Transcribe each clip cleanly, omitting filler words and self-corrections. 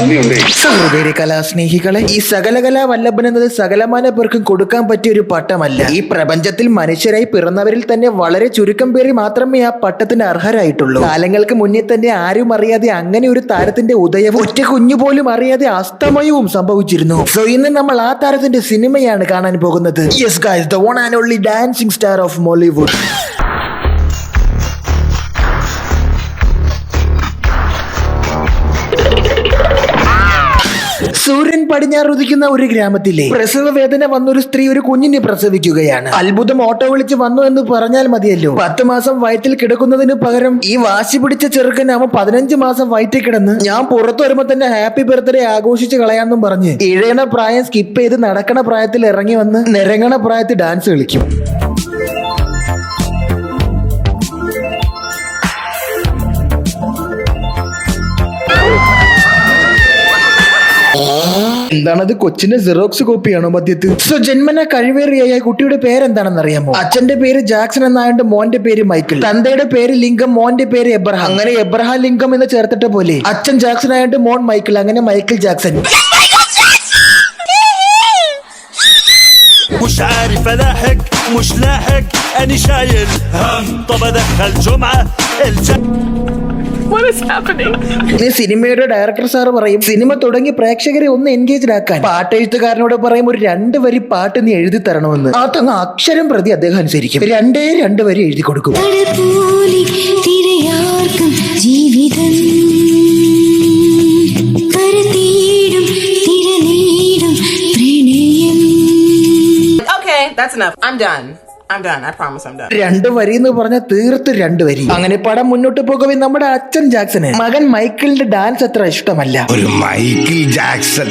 നന്ദിയുണ്ട്. സഹോദരി കലാസ്നേഹികളെ, ഈ സകലകലാ വല്ലഭൻ എന്നത് സകലമാന പേർക്കും കൊടുക്കാൻ പറ്റിയ ഒരു പട്ടമല്ല. ഈ പ്രപഞ്ചത്തിൽ മനുഷ്യരായി പിറന്നവരിൽ തന്നെ വളരെ ചുരുക്കം പേര് മാത്രമേ ആ പട്ടത്തിന് അർഹരായിട്ടുള്ളൂ. കാലങ്ങൾക്ക് മുന്നേ തന്നെ ആരും അറിയാതെ അങ്ങനെ ഒരു താരത്തിന്റെ ഉദയവും ഒറ്റ കുഞ്ഞു പോലും അറിയാതെ അസ്തമയവും സംഭവിച്ചിരുന്നു. സോ ഇന്ന് നമ്മൾ ആ താരത്തിന്റെ സിനിമയാണ് കാണാൻ പോകുന്നത്. Yes guys, the one and only dancing star of Mollywood. സൂര്യൻ പടിഞ്ഞാറുദിക്കുന്ന ഒരു ഗ്രാമത്തിലെ പ്രസവ വേദന വന്നൊരു സ്ത്രീ ഒരു കുഞ്ഞിനെ പ്രസവിക്കുകയാണ്. അത്ഭുതം ഓട്ടോ വിളിച്ച് വന്നു എന്ന് പറഞ്ഞാൽ മതിയല്ലോ. 10 മാസം വയറ്റിൽ കിടക്കുന്നതിന് പകരം ഈ വാശി പിടിച്ച ചെറുക്കൻ അവൻ 15 മാസം വയറ്റിൽ കിടന്ന് ഞാൻ പുറത്തു വരുമ്പോ തന്നെ ഹാപ്പി ബർത്ത്ഡേ ആഘോഷിച്ച് കളയാന്നും പറഞ്ഞ് ഇഴയണ പ്രായം സ്കിപ്പ് ചെയ്ത് നടക്കണ പ്രായത്തിൽ ഇറങ്ങി വന്ന് നിരങ്ങണ പ്രായത്തിൽ ഡാൻസ് കളിക്കും. എന്താണത്? കൊച്ചിന്റെ ജെറോക്സ് കോപ്പിയാണോ മദ്യത്ത്? സോ ജന്മന കഴിവേറിയായ കുട്ടിയുടെ പേരെന്താണെന്ന് അറിയാമോ? അച്ഛന്റെ പേര് ജാക്സൺ എന്നായണ്ട് മോന്റെ പേര് മൈക്കിൾ, തന്തയുടെ പേര് ലിംഗം, മോന്റെ പേര് എബ്രഹാം. അങ്ങനെ എബ്രഹാം ലിംഗം എന്ന് ചേർത്തിട്ട പോലെ അച്ഛൻ ജാക്സൺ ആയണ്ട് മോൻ മൈക്കിൾ, അങ്ങനെ മൈക്കിൾ ജാക്സൺ. مش عارف الاحق مش لاحق اني شايل هم طب ادخل جمعه സിനിമയുടെ ഡയറക്ടർ സാർ പറയും, സിനിമ തുടങ്ങി പ്രേക്ഷകരെ ഒന്ന് എൻഗേജ്ഡ് ആക്കാൻ പാട്ടെഴുത്തുകാരനോട് പറയും ഒരു 2 വരി പാട്ട് നീ എഴുതി തരണമെന്ന്. അതങ്ങ് അക്ഷരം പ്രതി അദ്ദേഹം അനുസരിക്കും. 2 വരി എഴുതി കൊടുക്കും. That's enough. I'm done. I promise I'm done. 2 വരി എന്ന് പറഞ്ഞ തീർത്ത് 2 വരി. അങ്ങനെ പടം മുന്നോട്ട് പോകവേ നമ്മുടെ അച്ഛൻ ജാക്സന് മകൻ മൈക്കിളിന്റെ ഡാൻസ് അത്ര ഇഷ്ടമല്ല. ഒരു മൈക്കിൾ ജാക്സൺ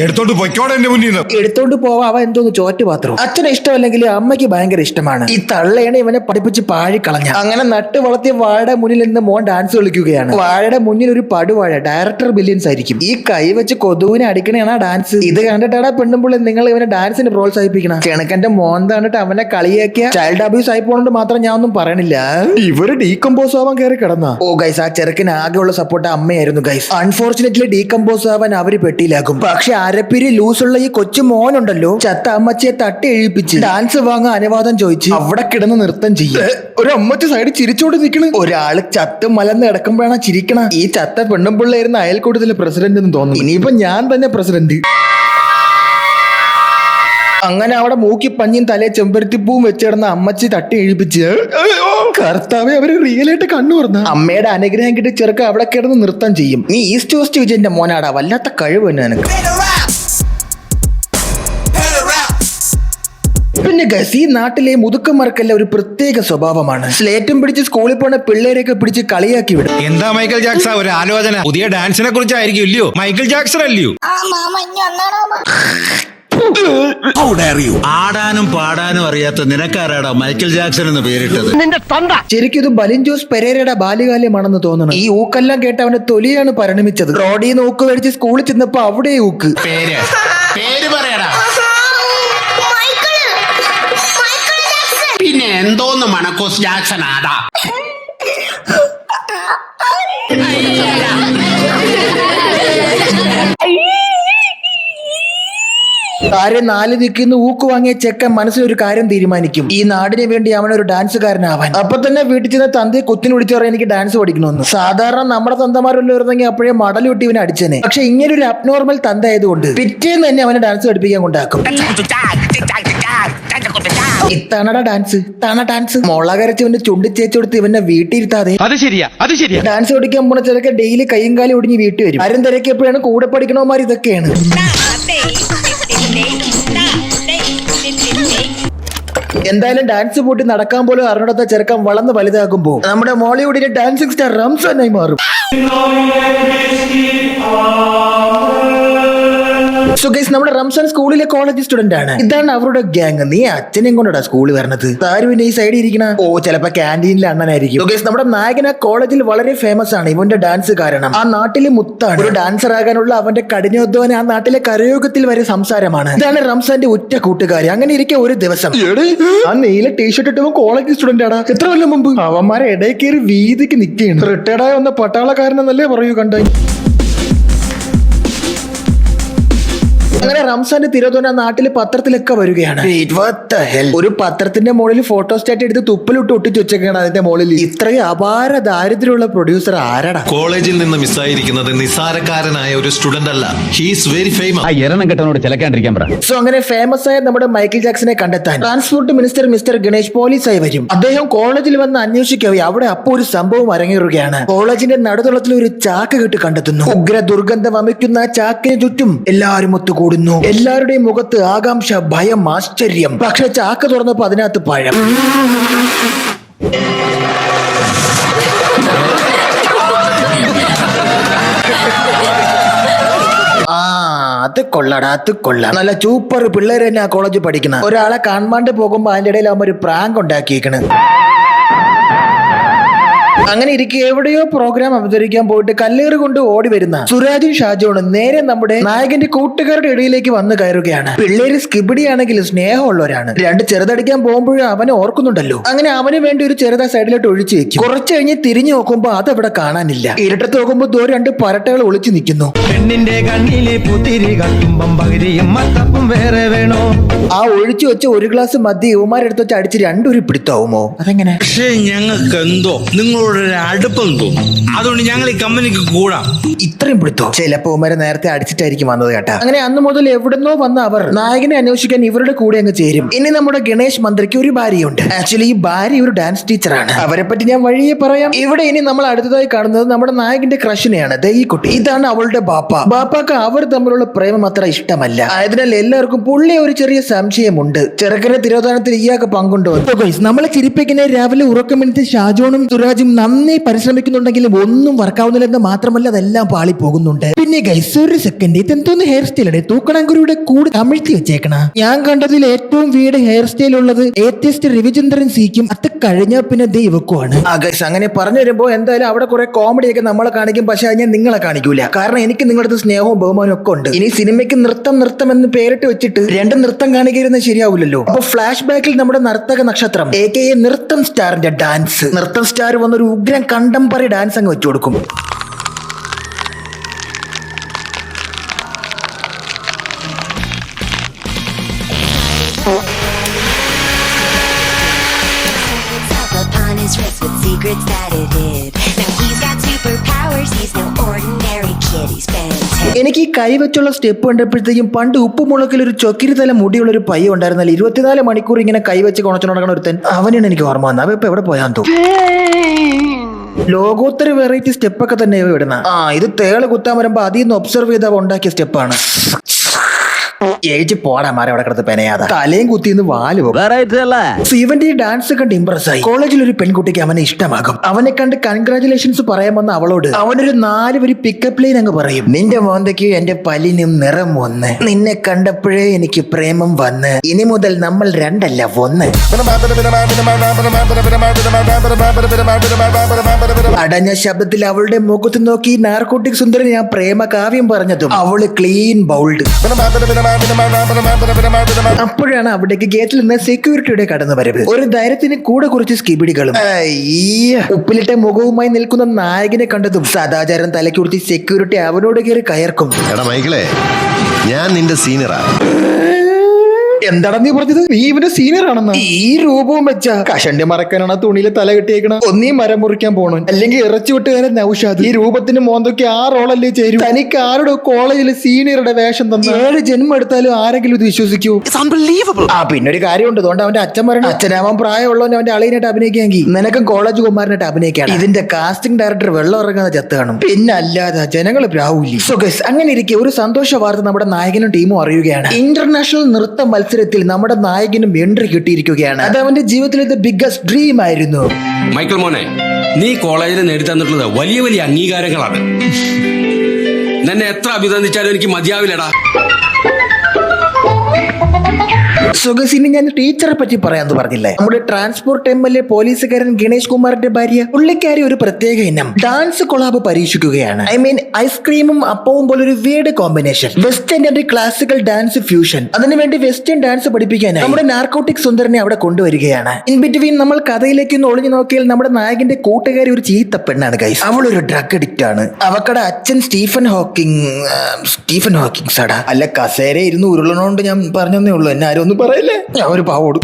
എടുത്തോണ്ട് പൊയ്ക്കോടെ എന്റെ മുന്നിൽ നിന്ന്. എടുത്തോണ്ട് പോവാ അവ എന്തോന്ന് ചോറ്റുപാത്രം. അച്ഛനെ ഇഷ്ടമല്ലെങ്കിൽ അമ്മയ്ക്ക് ഭയങ്കര ഇഷ്ടമാണ്. ഈ തള്ളയാണ് ഇവനെ പഠിപ്പിച്ച് പാഴിക്കളഞ്ഞ. അങ്ങനെ നട്ട് വളർത്തിയ വാഴയുടെ മുന്നിൽ നിന്ന് മോൻ ഡാൻസ് കളിക്കുകയാണ്. വാഴയുടെ മുന്നിൽ ഒരു പടുവാഴ, ഡയറക്ടർ ബില്യൻസ് ആയിരിക്കും. ഈ കൈ വെച്ച് കൊതുവിനെ അടിക്കണേണ് ഡാൻസ്. ഇത് കണ്ടിട്ടാണ് പെണ്ണുമ്പോൾ നിങ്ങൾ ഇവനെ ഡാൻസിന് പ്രോത്സാഹിപ്പിക്കണം. ചെണക്കന്റെ മോൻ കണ്ടിട്ട് അവനെ കളിയാക്കിയ ചൈൽഡ് അബ്യൂസ് ആയി പോകേണ്ട മാത്രം ഞാൻ ഒന്നും പറയണില്ല. ഇവര് ഡീകമ്പോസ് ആവാൻ കയറി കിടന്ന. ഓ ഗൈസ്, ആ ചെറുക്കിന് ആകെയുള്ള സപ്പോർട്ട് അമ്മയായിരുന്നു ഗൈസ്. അൺഫോർച്ചുനേറ്റ്ലി ഡീകമ്പോസ് ആവാൻ അവര് പെട്ടിയിലാക്കും. പക്ഷെ അരപ്പിരി ലൂസുള്ള ഈ കൊച്ചു മോനുണ്ടല്ലോ, ചത്ത അമ്മച്ചിയെ തട്ടി എഴുപ്പിച്ച് ഡാൻസ് വാങ്ങാൻ അനുവാദം ചോദിച്ച് അവിടെ കിടന്ന് നൃത്തം ചെയ്യും. ഒരു അമ്മച്ചി സൈഡിൽ ചിരിച്ചോണ്ട് നിൽക്കണ്. ഒരാള് ചത്ത് മലന്ന് കിടക്കുമ്പോഴാണ് ചിരിക്കണ. ഈ ചത്ത പെണ്ണുമ്പിള്ളായിരുന്ന അയൽക്കൂട്ടത്തിലെ പ്രസിഡന്റ് എന്ന് തോന്നുന്നു. ഇനിയിപ്പോ ഞാൻ തന്നെ പ്രസിഡന്റ്. അങ്ങനെ അവിടെ മൂക്കി പഞ്ഞിയും തലേ ചെമ്പരത്തിപ്പൂവും വെച്ചിടുന്ന അമ്മച്ചി തട്ടി എഴുപ്പിച്ച് കർത്താവെ അവര് റിയലായിട്ട് കണ്ണു തുറന്ന. അമ്മയുടെ അനുഗ്രഹം കിട്ടി ചെറുക്ക അവിടെ കിടന്ന് നൃത്തം ചെയ്യും. നീ ഈസ്റ്റ് വെസ്റ്റ് വിജയന്റെ മോനാടാ, വല്ലാത്ത കഴിവ് തന്നെ നിനക്ക്. പിന്നെ ഗസ്, ഈ നാട്ടിലെ മുതുക്കന്മാർക്കെല്ലാം ഒരു പ്രത്യേക സ്വഭാവമാണ്. സ്ലേറ്റും പിടിച്ച് സ്കൂളിൽ പോണ പിള്ളേരെയൊക്കെ പിടിച്ച് കളിയാക്കി വിടും. എന്താ മൈക്കിൾ ജാക്സൺ ഒരു ആലോചന? പുതിയ ഡാൻസിനെ കുറിച്ചായിരിക്കും ഇല്ലയോ? മൈക്കിൾ ജാക്സൺ അല്ലയോ? ആടാനും പാടാനും അറിയാത്ത നിനക്കാരാടാ മൈക്കിൾ ജാക്സൺ എന്ന് പേരിട്ടത്? ശരിക്കും ഇത് ബലിൻ ജോസ് പെരേരയുടെ ബാല്യകാലമാണെന്ന് തോന്നുന്നു. ഈ ഊക്കെല്ലാം കേട്ട് അവന്റെ തൊലിയാണ് പരിണമിച്ചത്. റോഡിൽ നിന്ന് ഊക്ക് മേടിച്ച് സ്കൂളിൽ ചെന്നപ്പോ അവിടെ ഊക്ക്. പേര് പറയടാ. പിന്നെ എന്തോന്ന് മണക്കോസ് ജാക്സൺ ആടാ. കാര്യം 4 ദിക്കിന്ന് ഊക്ക് വാങ്ങിയ ചെക്കൻ മനസ്സിലൊരു കാര്യം തീരുമാനിക്കും, ഈ നാടിന് വേണ്ടി അവനൊരു ഡാൻസുകാരനാവാൻ. അപ്പൊ തന്നെ വീട്ടിൽ ചെന്ന് തന്തയെ കുത്തിന് വിളിച്ചു പറയാൻ എനിക്ക് ഡാൻസ് പഠിക്കണമെന്ന്. സാധാരണ നമ്മുടെ തന്തമാരെല്ലാം ഇരുന്നെങ്കിൽ അപ്പോഴേ മടൽ വിട്ടി ഇവനെ അടിച്ചനെ. പക്ഷെ ഇങ്ങനെ ഒരു അബ്നോർമൽ തന്ത ആയതുകൊണ്ട് പിറ്റേന്ന് തന്നെ അവനെ ഡാൻസ് പഠിപ്പിക്കാൻ കൊണ്ടാക്കും. ഇത്തണടാ ഡാൻസ്, ഡാൻസ് മുളകരച്ചവന്റെ ചുണ്ടി ചേച്ചു കൊടുത്ത് ഇവന്റെ വീട്ടിലിരുത്താതെ ഡാൻസ് പഠിക്കാൻ പോണ ചിലക്ക് ഡെയിലി കൈയും കാലും ഒടിഞ്ഞ് വീട്ടിൽ വരും. ആരും തിരക്കിയപ്പോഴാണ് കൂടെ പഠിക്കണമാർ ഇതൊക്കെയാണ്. എന്തായാലും ഡാൻസ് പൂട്ടി നടക്കാൻ പോലും അറിഞ്ഞിടത്ത ചെറുക്കം വളർന്ന് വലുതാകുമ്പോ നമ്മുടെ മോളിവുഡിലെ ഡാൻസിംഗ് സ്റ്റാർ റംസാനായി മാറും. സോ ഗൈസ്, നമ്മുടെ റംസാൻ സ്കൂളിലെ കോളേജ് സ്റ്റുഡന്റ് ആണ്. ഇതാണ് അവരുടെ ഗ്യാങ്. നീ അച്ഛനെയും കൊണ്ടാ സ്കൂളിൽ വരണത്. താരുവിന്റെ ഈ സൈഡിൽ ഇരിക്കണ ഓ ചിലപ്പോ ക്യാൻറ്റീനിലെ അണ്ണനായിരിക്കും. ഗൈസ്, നമ്മുടെ നായകൻ ആ കോളേജിൽ വളരെ ഫേമസ് ആണ്. ഇവന്റെ ഡാൻസ് കാരണം ആ നാട്ടിലെ മുത്താണ്. ഒരു ഡാൻസർ ആകാനുള്ള അവന്റെ കഠിനാധ്വാനം ആ നാട്ടിലെ കരയോഗത്തിൽ വരെ സംസാരമാണ്. ഇതാണ് റംസാന്റെ ഉറ്റ കൂട്ടുകാരി. അങ്ങനെ ഇരിക്കെ ഒരു ദിവസം ആ നീല ടീഷർട്ട് ഇട്ടവൻ കോളേജ് സ്റ്റുഡന്റ് ആടാ. എത്ര കൊല്ലം മുമ്പ് അവന്മാരെ ഇടയിൽ കയറി വീതിക്ക് നിൽക്കുകയാണ്. റിട്ടയർഡായി വന്ന പട്ടാളക്കാരനെന്നല്ലേ പറയൂ കണ്ടായി. അങ്ങനെ റംസാന്റെ തിരോധന നാട്ടില് പത്രത്തിലൊക്കെ വരികയാണ്. What the hell? ഒരു പത്രത്തിന്റെ മുകളിൽ ഫോട്ടോസ്റ്റാറ്റ് എടുത്ത് തുപ്പലിട്ട് ഒട്ടിച്ച് വെച്ചേക്കാണ് അതിന്റെ മുകളിൽ. ഇത്രയും അപാര ദാരിദ്ര്യമുള്ള പ്രൊഡ്യൂസർ ആരാടാ? കോളേജിൽ നിന്ന് മിസ്സായിരിക്കുന്നത് നിസ്സാരക്കാരനായ ഒരു സ്റ്റുഡന്റ് അല്ല. He's very famous. എരണം കെട്ടനോട് ചിലക്കാണ്ടിരിക്കാൻ പറ. സോ അങ്ങനെ ഫേമസ് ആയ നമ്മുടെ മൈക്കിൾ ജാക്സനെ കണ്ടെത്താൻ ട്രാൻസ്പോർട്ട് മിനിസ്റ്റർ ഗണേഷ് പോലീസായി വരും. അദ്ദേഹം കോളേജിൽ വന്ന് അന്വേഷിക്കവേ അവിടെ അപ്പോൾ ഒരു സംഭവം അരങ്ങേറുകയാണ്. കോളേജിന്റെ നടുതളത്തിൽ ഒരു ചാക്ക് കെട്ട് കണ്ടെത്തുന്നു. ഉഗ്ര ദുർഗന്ധം വമിക്കുന്ന ആ ചാക്കിന് ചുറ്റും എല്ലാവരും ഒത്തുകൂടുന്നു. എല്ലാവരുടെയും മുഖത്ത് ആകാംക്ഷ, ഭയം, ആശ്ചര്യം. പക്ഷെ ചാക്ക് തുറന്നപ്പോ അതിനകത്ത് പഴം. അത് കൊള്ളാം. നല്ല സൂപ്പർ പിള്ളേര് തന്നെ ആ കോളേജിൽ പഠിക്കുന്ന. ഒരാളെ കാണാണ്ട് പോകുമ്പോ അതിന്റെ ഇടയിൽ അവൻ ഒരു പ്രാങ്ക് ഉണ്ടാക്കിയേക്കണ്. അങ്ങനെ ഇരിക്കെ എവിടെയോ പ്രോഗ്രാം അവതരിക്കാൻ പോയിട്ട് കല്ലേറ് കൊണ്ട് ഓടി വരുന്ന സുരാജും ഷാജോണും നേരെ നമ്മുടെ നായകന്റെ കൂട്ടുകാരുടെ ഇടയിലേക്ക് വന്ന് കയറുകയാണ്. പിള്ളേര് സ്കിബിഡി ആണെങ്കിൽ സ്നേഹമുള്ളവരാണ്. രണ്ട് ചെറുതടിക്കാൻ പോകുമ്പോഴും അവനെ ഓർക്കുന്നുണ്ടല്ലോ. അങ്ങനെ അവന് വേണ്ടി ഒരു ചെറുത സൈഡിലോട്ട് ഒഴിച്ചു വെക്കും. കുറച്ച് കഴിഞ്ഞ് തിരിഞ്ഞു നോക്കുമ്പോ അതവിടെ കാണാനില്ല. ഇരുട്ടത്ത് നോക്കുമ്പോ രണ്ട് പരട്ടകൾ ഒളിച്ചു നിൽക്കുന്നു. പെണ്ണിന്റെ കണ്ണിലെ പുത്തിരി കത്തുമ്പം പകുതിയും മത്തപ്പും വേറെ വേണോ? ആ ഒഴിച്ചു വെച്ച ഒരു ഗ്ലാസ് മദ്യ യുവമാരെടുത്ത് വെച്ച് അടിച്ച് രണ്ടൊരു പിടുത്താവുമോ? അതെങ്ങനെ? പക്ഷേ ഞങ്ങൾക്ക് എന്തോ നിങ്ങളോട് അടുപ്പം തോന്നും. അതുകൊണ്ട് ഞങ്ങൾ ഈ കമ്പനിക്ക് കൂടാം. ഇത്രയും പിടുത്തോ? ചിലപ്പോ ഉമാരെ നേരത്തെ അടിച്ചിട്ടായിരിക്കും വന്നത് കേട്ടാ. അങ്ങനെ അന്ന് മുതൽ എവിടുന്നോ വന്ന അവർ നായകനെ അന്വേഷിക്കാൻ ഇവരുടെ കൂടെ അങ്ങ് ചേരും. ഇനി നമ്മുടെ ഗണേഷ് മന്ത്രിക്ക് ഒരു ഭാര്യയുണ്ട്. ആക്ച്വലി ഈ ഭാര്യ ഒരു ഡാൻസ് ടീച്ചറാണ്. അവരെ പറ്റി ഞാൻ വഴിയെ പറയാം. ഇവിടെ ഇനി നമ്മൾ അടുത്തതായി കാണുന്നത് നമ്മുടെ നായകന്റെ ക്രഷിനെയാണ്. ഈ കുട്ടി. ഇതാണ് അവളുടെ ബാപ്പ. ബാപ്പാക്ക് അവർ തമ്മിലുള്ള പ്രേമം അത്ര ഇഷ്ടമല്ല. ആയതിനാൽ എല്ലാവർക്കും പുള്ളി ഒരു ചെറിയ സംശയമുണ്ട്. ചെറുക്കന്റെ തിരോധാനത്തിൽ ഇയാൾക്ക് പങ്കുണ്ടോ? നമ്മളെ ചിരിപ്പിക്കുന്ന രാവിലെ ഉറക്കമെടുത്ത് ഷാജോണും സുരാജും നന്നേ പരിശ്രമിക്കുന്നുണ്ടെങ്കിലും ഒന്നും വർക്കാവുന്നില്ലെന്ന് മാത്രമല്ല അതെല്ലാം പാളി പോകുന്നുണ്ട്. പിന്നെ ഗൈസ് ഒരു സെക്കൻഡ്, ഇതെന്തോന്ന് ഹെയർ സ്റ്റൈലാണ്? തൂക്കണാങ്കുരിയുടെ കൂടെ കമിഴ്ത്തി വെച്ചേക്കണ. ഞാൻ കണ്ടതിൽ ഏറ്റവും വീട് ഹെയർ സ്റ്റൈൽ ഉള്ളത് ഏത്യസ്റ്റ് രവിചന്ദ്രൻ സിക്കും. അത് കഴിഞ്ഞ പിന്നെ ദൈവക്കുമാണ്. അങ്ങനെ പറഞ്ഞു വരുമ്പോ എന്തായാലും അവിടെ കുറെ കോമഡിയൊക്കെ നമ്മളെ കാണിക്കും. പക്ഷെ അത് ഞാൻ നിങ്ങളെ കാണിക്കൂല. കാരണം എനിക്ക് നിങ്ങളുടെ സ്നേഹവും ബഹുമാനവും ഒക്കെ ഉണ്ട്. ഇനി സിനിമയ്ക്ക് നൃത്തം എന്ന് പേരിട്ട് വെച്ചിട്ട് രണ്ട് നൃത്തം കാണിക്കരുന്ന ശരിയാവില്ലല്ലോ. അപ്പൊ ഫ്ലാഷ് ബാക്കിൽ നമ്മുടെ നർത്തക നക്ഷത്രം AKA നൃത്തം സ്റ്റാറിന്റെ ഡാൻസ്. നൃത്തം സ്റ്റാർ വന്നൊരു ഉഗ്രൻ കണ്ടംപററി ഡാൻസ് അങ്ങ് വെച്ചു കൊടുക്കും. Upon his wrist with secrets that it hid. Now he's got superpowers, he's no ordinary kid, he's fantastic. എനിക്ക് ഈ കൈവച്ചുള്ള സ്റ്റെപ്പ് കണ്ടപ്പോഴത്തേക്കും പണ്ട് ഉപ്പുമുളക്കിൽ ഒരു ചൊക്കിരി തല മുടിയുള്ള ഒരു പയ്യ ഉണ്ടായിരുന്നല്ലോ. 24 മണിക്കൂർ ഇങ്ങനെ കൈവച്ച് കൊണച്ചു നടക്കണ ഒരുത്തൻ. അവനാണ് എനിക്ക് ഓർമ്മ വന്നത്. അവ ഇപ്പൊ എവിടെ പോയാൻ തോന്നും. ലോകോത്തര വെറൈറ്റി സ്റ്റെപ്പൊക്കെ തന്നെ ഇടുന്ന. ഇത് തേള് കുത്താൻ വരുമ്പോ അതിൽ നിന്ന് ഒബ്സർവ് ചെയ്ത ഉണ്ടാക്കിയ സ്റ്റെപ്പാണ്. ഏജ് പോടാമാരെ അവിടെ കിടന്ന് പെനയാതെ തലയും കുത്തിന്ന് വാല് പോകും. ഇവന്റെ ഈ ഡാൻസ് കണ്ട് ഇംപ്രസ് ആയി. കോളേജിൽ ഒരു പെൺകുട്ടിക്ക് അവനെ ഇഷ്ടമാകും. അവനെ കണ്ട് കൺഗ്രാചുലേഷൻസ് പറയാൻ വന്ന അവളോട് അവനൊരു 4 വരി പിക്കപ്പ് ലൈൻ അങ്ങ് പറയും. നിന്റെ മോന്തയ്ക്ക് എന്റെ പല്ലിനും നിറം വന്ന്, നിന്നെ കണ്ടപ്പോഴേ എനിക്ക് പ്രേമം വന്ന്, ഇനി മുതൽ നമ്മൾ 2 അല്ല 1. അടഞ്ഞ ശബ്ദത്തിൽ അവളുടെ മുഖത്ത് നോക്കി നാർക്കോട്ടിക് സുന്ദരൻ ഞാൻ പ്രേമ കാവ്യം പറഞ്ഞതും അവള് ക്ലീൻ ബൗൾഡ്. അപ്പോഴാണ് അവിടേക്ക് ഗേറ്റിൽ നിന്ന് സെക്യൂരിറ്റിയുടെ കടന്നു വരവ്. ഒരു ധൈര്യത്തിന് കൂടെ കുറച്ച് സ്കിബിഡികളും. ഉപ്പിലിട്ട മുഖവുമായി നിൽക്കുന്ന നായകനെ കണ്ടതും സദാചാരം തലക്കുർത്തി സെക്യൂരിറ്റി അവനോട് കയറി കയർക്കും. എടാ മൈക്കിളെ, ഞാൻ നിന്റെ സീനിയറാ. എന്താണ് നീ പറഞ്ഞത്? നീ ഇവന്റെ സീനിയർ ആണെന്ന്? ഈ രൂപവും വെച്ച കഷണ്ടി മറക്കാനാണ് തുണിയിൽ തല കെട്ടിയേക്കണ. ഒന്നീ മരം മുറിക്കാൻ പോണു, അല്ലെങ്കിൽ ഇറച്ചി വിട്ടുകാരൻ നൗഷാദ്. ഈ രൂപത്തിന് മോന്തൊക്കെ ആ റോളല്ലേ ചേരും. തനിക്ക് ആരുടെ കോളേജിൽ സീനിയറുടെ വേഷം തന്ന 7 ജന്മം എടുത്താലും ആരെങ്കിലും ഇത് വിശ്വസിക്കൂ? പിന്നെ ഒരു കാര്യമുണ്ട്. അതുകൊണ്ട് അവന്റെ അച്ഛൻ പറയണം, അച്ഛനാവാൻ പ്രായമുള്ളവൻ അവന്റെ അളിയനായിട്ട് അഭിനയിക്കാമെങ്കിൽ നിനക്കും കോളേജ് കുമാരനായിട്ട് അഭിനയിക്കാം. ഇതിന്റെ കാസ്റ്റിംഗ് ഡയറക്ടർ വെള്ളം ഇറങ്ങുന്ന ചത്ത് കാണും. പിന്നെ അല്ലാതെ ജനങ്ങൾ പ്രാവൂലി. സോ ഗയ്സ്, അങ്ങനെ ഇരിക്കെ ഒരു സന്തോഷ വാർത്ത നമ്മുടെ നായകനും ടീമും അറിയുകയാണ്. ഇന്റർനാഷണൽ നൃത്ത മത്സരത്തിൽ നമ്മുടെ നായകനും എൻട്രി കിട്ടിയിരിക്കുകയാണ്. അത് അവന്റെ ജീവിതത്തിലെ ബിഗ്ഗസ്റ്റ് ഡ്രീം ആയിരുന്നു. മൈക്കിൾ മോനെ, നീ കോളേജിൽ നേടിത്തന്നിട്ടുള്ളത് വലിയ വലിയ അംഗീകാരങ്ങളാണ്. നിന്നെ എത്ര അഭിനന്ദിച്ചാലും എനിക്ക് മതിയാവില്ലടാ. സുഖസിന് ഞാൻ ടീച്ചറെ പറ്റി പറയാന്ന് പറഞ്ഞില്ലേ, നമ്മുടെ ട്രാൻസ്പോർട്ട് MLA പോലീസുകാരൻ ഗണേഷ് കുമാറിന്റെ ഭാര്യ, പുള്ളിക്കാരി ഒരു പ്രത്യേക ഇനം ഡാൻസ് കൊളാബ് പരീക്ഷിക്കുകയാണ്. ഐ മീൻ ഐസ്ക്രീമും അപ്പവും പോലൊരു വീട് combination, western and classical dance fusion. അതിനുവേണ്ടി വെസ്റ്റേൺ ഡാൻസ് പഠിപ്പിക്കാനായി നമ്മുടെ നാർക്കോട്ടിക് സുന്ദരനെ അവിടെ കൊണ്ടുവരികയാണ്. ഇൻ ബിറ്റ്വീൻ നമ്മൾ കഥയിലേക്ക് ഒന്ന് ഒളിഞ്ഞു നോക്കിയാൽ നമ്മുടെ നായകന്റെ കൂട്ടുകാരി ഒരു ചീത്ത പെണ്ണാണ് ഗൈസ്. അവളൊരു ഡ്രഗ് അഡിക്റ്റ് ആണ്. അവക്കടെ അച്ഛൻ സ്റ്റീഫൻ ഹോക്കിംഗ് സടാ അല്ല, കസേര ഇരുന്ന് ഉരുളണോണ്ട് ഞാൻ പറഞ്ഞേ ഉള്ളൂ, എന്നെ ആരും ഒന്നും പറയില്ലേ, ഞാൻ ഒരു പാവോട്.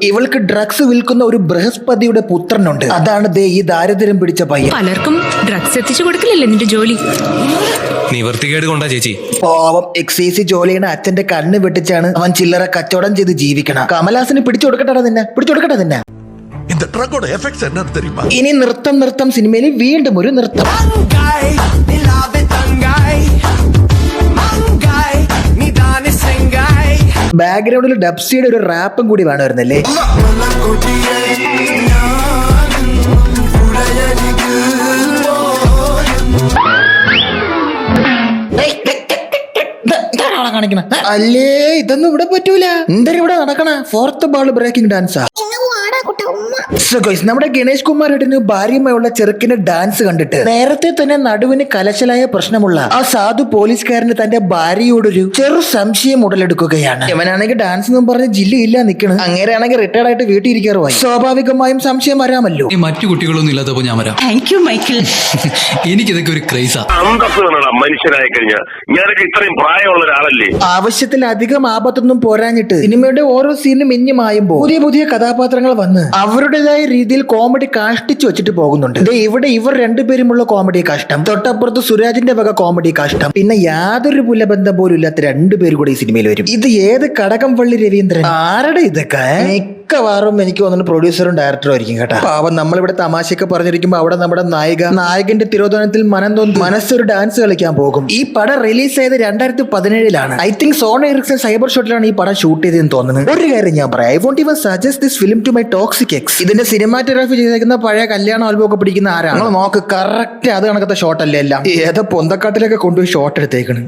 ഇവൾക്ക് ഡ്രഗ്സ് വിൽക്കുന്ന ഒരു ബൃഹസ്പതിയുടെ പുത്രനുണ്ട്. അതാണ് ദേ ഈ ദാരിദ്ര്യം പിടിച്ച പയ്യൻ. പലർക്കും ഡ്രഗ്സ് എത്തിച്ചു കൊടുക്കില്ലല്ലേ നിന്റെ ജോലി? നിവർത്തികേട് കൊണ്ടാ ചേച്ചി. പാവം എക്സൈസ് ജോലിയുടെ അച്ഛന്റെ കണ്ണ് വെട്ടിച്ചാണ് അവൻ ചില്ലറ കച്ചവടം ചെയ്ത് ജീവിക്കണം. കമലഹാസന് പിടിച്ചു കൊടുക്കട്ടെ നിന്നെ. ഇനി നൃത്തം സിനിമയിൽ വീണ്ടും ഒരു നൃത്തം. ബാക്ക്ഗ്രൗണ്ടിൽ ഡബ്സിയുടെ ഒരു റാപ്പും കൂടി വേണമായിരുന്നല്ലേ. അല്ലേ ഇതൊന്നും ഇവിടെ പറ്റൂല. എന്തൊരു ഇവിടെ നടക്കണ ഫോർത്ത് ബാൾ ബ്രേക്കിംഗ് ഡാൻസാ. നമ്മുടെ ഗണേഷ് കുമാറിന് ഭാര്യയുമായുള്ള ചെറുക്കിന്റെ ഡാൻസ് കണ്ടിട്ട് നേരത്തെ തന്നെ നടുവിന് കലശലായ പ്രശ്നമുള്ള ആ സാധു പോലീസുകാരന് തന്റെ ഭാര്യയോടൊരു ചെറു സംശയം ഉടലെടുക്കുകയാണ്. ഇവനാണെങ്കിൽ ഡാൻസ് എന്നും പറഞ്ഞ് ജില്ലയില്ല നിൽക്കണം. അങ്ങനെയാണെങ്കിൽ റിട്ടയർഡ് ആയിട്ട് വീട്ടിൽ ഇരിക്കാറുമായി. സ്വാഭാവികമായും സംശയം വരാമല്ലോ. മറ്റു കുട്ടികളൊന്നും ഇല്ലാത്തപ്പോ ഞാൻ വരാം. Thank you Michael. എനിക്കിതൊക്കെ ഒരു ക്രൈസാ. മനുഷ്യനായി കഴിഞ്ഞാൽ ഞാനൊക്കെ ഇത്രയും പ്രായമുള്ള ഒരാളല്ലേ. ആവശ്യത്തിലധികം ആപത്തൊന്നും പോരാഞ്ഞിട്ട് സിനിമയുടെ ഓരോ സീനും മിഞ്ഞുമായുമ്പോൾ പുതിയ കഥാപാത്രങ്ങൾ വന്ന് അവരുടേതായ രീതിയിൽ കോമഡി കാഷ്ടിച്ചു വെച്ചിട്ട് പോകുന്നുണ്ട്. ഇവിടെ ഇവർ രണ്ടുപേരുമുള്ള കോമഡി കാഷ്ടം, തൊട്ടപ്പുറത്ത് സുരാജിന്റെ വക കോമഡി കാഷ്ടം, പിന്നെ യാതൊരു പുലബന്ധം പോലും ഇല്ലാത്ത രണ്ടുപേരും കൂടി ഈ സിനിമയിൽ വരും. ഇത് ഏത് കടകംപള്ളി രവീന്ദ്രൻ ആരുടെ ഇതൊക്കെ? മിക്കവാറും എനിക്ക് തോന്നുന്നു പ്രൊഡ്യൂസറും ഡയറക്ടറും ആയിരിക്കും കേട്ടോ. പാവം നമ്മളിവിടെ തമാശയൊക്കെ പറഞ്ഞിരിക്കുമ്പോ അവിടെ നമ്മുടെ നായകന്റെ തിരോധനത്തിൽ മനസ്സൊരു ഡാൻസ് കളിക്കാൻ പോകും. ഈ പടം റിലീസ് ചെയ്ത് 2017 ഐ തിങ്ക് സോണ എറിക്സൺ സൈബർ ഷോട്ടിലാണ് ഈ പടം ഷൂട്ട് ചെയ്തതെന്ന് തോന്നുന്നത്. ഒരു കാര്യം ഞാൻ പറയാം, I won't even suggest this film to my toxic ex. ഇതിന്റെ സിനിമാറ്റോഗ്രാഫി ചെയ്തേക്കുന്ന പഴയ കല്യാണ ആൽബം ഒക്കെ പിടിക്കുന്ന ആരാണ് നോക്ക്, കറക്റ്റ് അത് കണക്കത്തെ ഷോട്ട് അല്ലേ എല്ലാം. ഏതോ പൊന്തക്കാട്ടിലൊക്കെ കൊണ്ടുപോയി ഷോട്ട് എടുത്തേക്കണ്.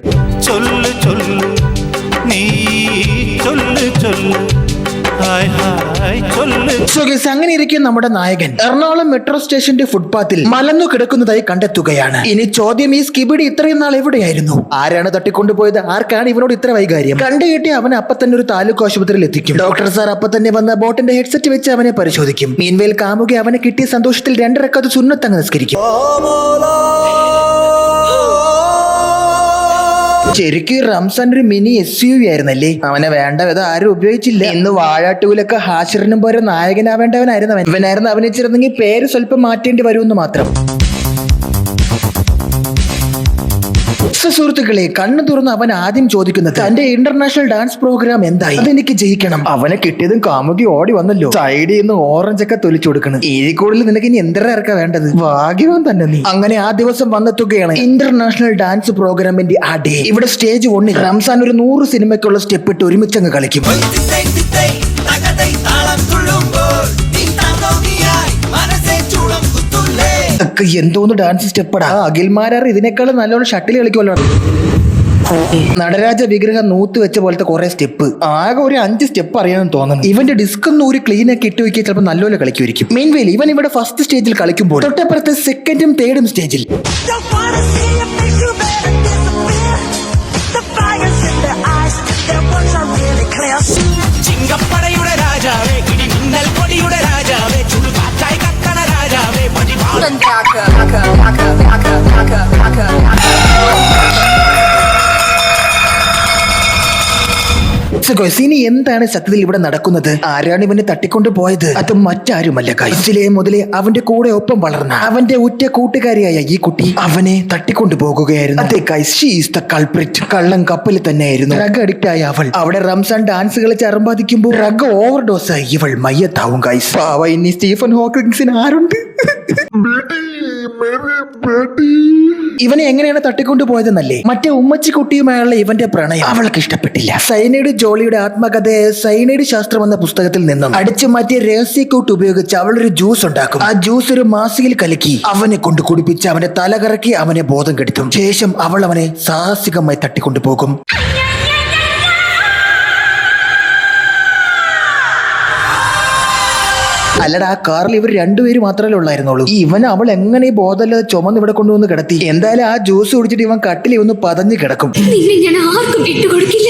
അങ്ങനെ ഇരിക്കും നമ്മുടെ നായകൻ എറണാകുളം മെട്രോ സ്റ്റേഷന്റെ ഫുട്പാത്തിൽ മലന്നു കിടക്കുന്നതായി കണ്ടെത്തുകയാണ്. ഇനി ചോദ്യം, ഈ സ്കിബിഡി ഇത്രയും നാൾ എവിടെയായിരുന്നു? ആരാണ് തട്ടിക്കൊണ്ടുപോയത്? ആർക്കാണ് ഇവനോട് ഇത്ര വൈകാര്യം? കണ്ടുകിട്ടി അവൻ അപ്പൊ തന്നെ ഒരു താലൂക്ക് ആശുപത്രിയിൽ എത്തിക്കും. ഡോക്ടർ സാർ അപ്പൊ തന്നെ വന്ന ബോട്ടിന്റെ ഹെഡ്സെറ്റ് വെച്ച് അവനെ പരിശോധിക്കും. മീൻവേൽ കാമുകി അവനെ കിട്ടിയ സന്തോഷത്തിൽ 2 റക്അത്ത് സുന്നത്തങ്ങ് നിസ്കരിക്കും. ശരിക്കും റംസാൻ ഒരു മിനി SUV ആയിരുന്നല്ലേ. അവനെ വേണ്ട വിധം ആരും ഉപയോഗിച്ചില്ല. ഇന്ന് വാഴാട്ടൂലൊക്കെ ഹാഷിറിനും പോലെ നായകനാവേണ്ടവനായിരുന്നു അവൻ. ഇവനായിരുന്നു അഭിനയിച്ചിരുന്നെങ്കിൽ പേര് സ്വല്പം മാറ്റേണ്ടി വരുമെന്ന് മാത്രം. സുഹൃത്തുക്കളെ, കണ്ണു തുറന്ന് അവൻ ആദ്യം ചോദിക്കുന്നത് തന്റെ ഇന്റർനാഷണൽ ഡാൻസ് പ്രോഗ്രാം എന്തായി? അതെനിക്ക് ജയിക്കണം. അവനെ കിട്ടിയതും കാമുകി ഓടി വന്നല്ലോ. സൈഡിൽ നിന്ന് ഓറഞ്ച് ഒക്കെ തൊലിച്ചു കൊടുക്കണം. ഇതിൽ കൂടുതൽ നിനക്ക് ഇനി എന്തിനാ ഇറക്കാൻ വേണ്ടത്? ഭാഗ്യവാൻ തന്നെ നീ. അങ്ങനെ ആ ദിവസം വന്നെത്തുകയാണ് ഇന്റർനാഷണൽ ഡാൻസ് പ്രോഗ്രാമിന്റെ ആ ഡേ. ഇവിടെ സ്റ്റേജ് 1 റംസാൻ ഒരു 100 സിനിമയ്ക്കുള്ള സ്റ്റെപ്പ് ഇട്ട് ഒരുമിച്ചങ്ങ് കളിക്കും. എന്തോന്ന് ഡാൻസ് സ്റ്റെപ്പടാ. അഖിൽമാരാർ ഇതിനേക്കാളും നല്ലോണം ഷട്ടിൽ കളിക്കുമല്ലോ. നടരാജ വിഗ്രഹം നൂത്ത് വെച്ച പോലത്തെ കുറെ സ്റ്റെപ്പ്, ആകെ ഒരു 5 സ്റ്റെപ്പ് അറിയാമെന്ന് തോന്നുന്നു. ഇവന്റെ ഡിസ്ക് ഒരു ക്ലീൻ ആക്കി ഇട്ട് വെക്കിയാൽ ചിലപ്പോൾ നല്ലപോലെ കളിക്കുമായിരിക്കും. മെയിൻവേൽ ഇവൻ ഇവിടെ ഫസ്റ്റ് സ്റ്റേജിൽ കളിക്കുമ്പോൾ തൊട്ടപ്പുറത്തെ സെക്കൻഡും തേർഡും സ്റ്റേജിൽ ചിങ്കപ്പടയുടെ രാജാവേ, ഇടിമിന്നൽ കൊടിയുടെ രാജാവേ, ചുടുകാറ്റായി കത്തണ രാജാവേ, ഇനി എന്താണ് സത്യത്തിൽ ഇവിടെ നടക്കുന്നത്? ആരാണ് ഇവനെ തട്ടിക്കൊണ്ടു പോയത്? അത് മറ്റാരുമല്ല, കൈസിലെ മുതലേ അവന്റെ കൂടെ ഒപ്പം വളർന്ന അവന്റെ ഉറ്റ കൂട്ടുകാരിയായ ഈ കുട്ടി അവനെ തട്ടിക്കൊണ്ടു പോകുകയായിരുന്നു. അതെ guys, she is the culprit. കള്ളം കപ്പലിൽ തന്നെയായിരുന്നു. ഡ്രഗ് അഡിക്റ്റ് ആയ അവൾ അവിടെ റംസാൻ ഡാൻസ് കളിച്ച് അറമ്പാദിക്കുമ്പോൾ ഡ്രഗ് ഓവർഡോസ് ആയി ഇവൾ മയ്യത്താവും. ഗൈസ് പാവ, ഇനി സ്റ്റീഫൻ ഹോക്കിങ്സിന് ആരുണ്ട്? ഇവനെ എങ്ങനെയാണ് തട്ടിക്കൊണ്ടുപോയതെന്നല്ലേ? മറ്റേ ഉമ്മച്ചി കുട്ടിയുമായുള്ള ഇവന്റെ പ്രണയം അവൾക്ക് ഇഷ്ടപ്പെട്ടില്ല. സൈനൈഡ് ജോളിയുടെ ആത്മകഥയായ സൈനൈഡ് ശാസ്ത്രം എന്ന പുസ്തകത്തിൽ നിന്നും അടിച്ചു മാറ്റിയ രഹസ്യക്കൂട്ട് ഉപയോഗിച്ച് അവളൊരു ജ്യൂസ് ഉണ്ടാക്കും. ആ ജ്യൂസ് ഒരു മാസികയിൽ കലക്കി അവനെ കൊണ്ട് കുടിപ്പിച്ച് അവന്റെ തല കറക്കി അവനെ ബോധം കെടുത്തും. ശേഷം അവൾ അവനെ സാഹസികമായി തട്ടിക്കൊണ്ടുപോകും. അല്ലടാ ആ കാറിൽ ഇവർ രണ്ടുപേര് മാത്രമേ ഉള്ളായിരുന്നുള്ളൂ. ഇവൻ അവൾ എങ്ങനെ ഈ ബോധമല്ലാതെ ചുമന്ന് ഇവിടെ കൊണ്ടുവന്ന് കിടത്തി. എന്തായാലും ആ ജ്യൂസ് കുടിച്ചിട്ട് ഇവൻ കട്ടിൽ ഒന്ന് പതഞ്ഞ് കിടക്കും. നിന്നെ ഞാൻ ആർക്കും വിട്ടുകൊടുക്കില്ല.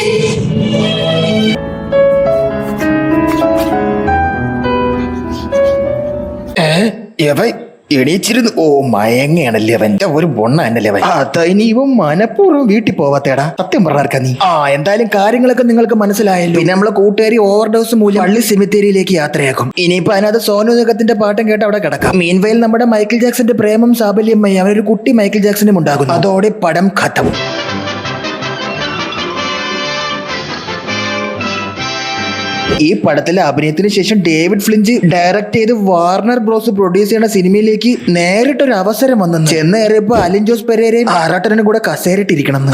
എണീച്ചിരുന്നു. ഓ മയങ്ങയാണല്ലേ അവന്റെ ഒരു ബൊണ്ണ എന്നല്ലേ അവൻ. അതനി ഇവൻ മനഃപൂർവ്വം വീട്ടിൽ പോവാത്തേടാ. സത്യം പറഞ്ഞാർക്കാ നീ. എന്തായാലും കാര്യങ്ങളൊക്കെ നിങ്ങൾക്ക് മനസ്സിലായല്ലോ. പിന്നെ നമ്മളെ കൂട്ടുകാരി ഓവർഡോസ് മൂലം പള്ളി സെമിത്തേരിയിലേക്ക് യാത്രയാക്കും. ഇനിയിപ്പോ അതിനകത്ത് സോനു നിഗത്തിന്റെ പാട്ടും കേട്ട് അവിടെ കിടക്കാം. മീൻവയൽ നമ്മുടെ മൈക്കിൾ ജാക്സന്റെ പ്രേമം സാബല്യമായി അവനൊരു കുട്ടി മൈക്കിൾ ജാക്സനും ഉണ്ടാകുന്നു. അതോടെ പടം ഖത്തം. ഈ പടത്തിലെ അഭിനയത്തിന് ശേഷം ഡേവിഡ് ഫ്ലിഞ്ച് ഡയറക്ട് ചെയ്ത് വാർണർ ബ്രോസ് പ്രൊഡ്യൂസ് ചെയ്യുന്ന സിനിമയിലേക്ക് നേരിട്ടൊരു അവസരം വന്നു. ചെന്നേറിയപ്പോ അലിൻ ജോസ് പെരേരയും ആറാട്ടനും കൂടെ കസേരട്ടിരിക്കണം.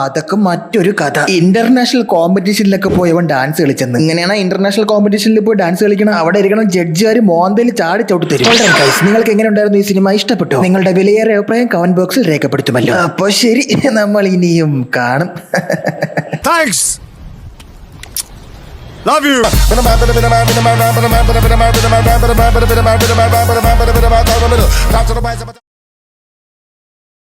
അതൊക്കെ മറ്റൊരു കഥ. ഇന്റർനാഷണൽ കോമ്പറ്റീഷനിലൊക്കെ പോയവൻ ഡാൻസ് കളിച്ചെന്ന്. ഇങ്ങനെയാണ് ഇന്റർനാഷണൽ കോമ്പറ്റീഷനിൽ പോയി ഡാൻസ് കളിക്കണം. അവിടെ ഇരിക്കണം ജഡ്ജിമാര് മോന്തയിൽ ചാടി ചവിട്ടി തരും. നിങ്ങൾക്ക് എങ്ങനെ ഉണ്ടായിരുന്നു ഈ സിനിമ? ഇഷ്ടപ്പെട്ടോ? നിങ്ങളുടെ വിലയേറെ അഭിപ്രായം കമന്റ് ബോക്സിൽ രേഖപ്പെടുത്തുമല്ലോ. അപ്പൊ ശരി, നമ്മൾ ഇനിയും കാണും. Thanks. Love you.